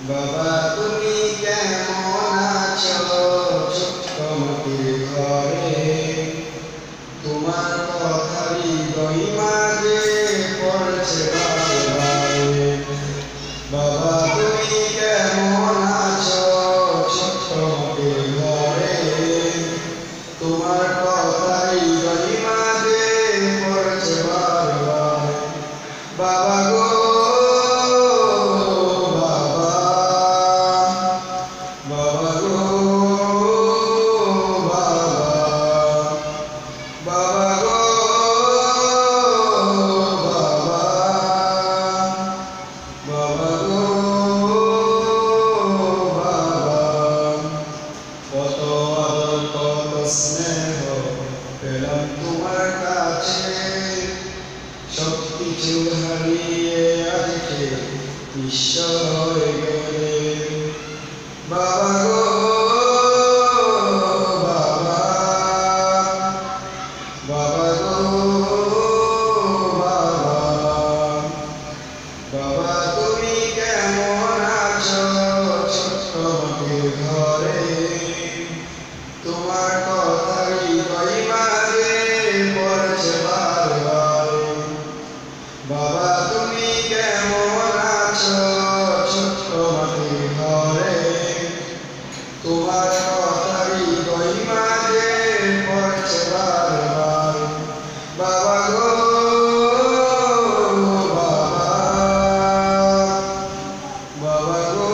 বাবা তুমি কেমন আছো ছোট্ট মাটির ঘরে, তোমার কথা হৃদয় মাঝে পড়ছে বারে বারে। বাবা তুমি কেমন আছো ছোট্ট মাটির ঘরে, তোমার কথা হৃদয় মাঝে পড়ছে বারে বারে। বাবা গো স্নেহ পেলাম তোমার কাছে, সবকিছু হারিয়ে আজকে নিঃস্ব হয়ে গেলে। বাবা গো বাবা, বাবা গো বাবা, বাবা তুমি কেমন আছো ছোট্ট মাটির ঘরে, তোমার কথা হৃদয় মাঝে পড়ছে বারে বারে। বাবা তুমি কেমন আছো ছোট্ট মাটির ঘরে, তোমার কথা হৃদয় মাঝে পড়ছে বারে বারে। বাবা গো বাবা, বাবা গো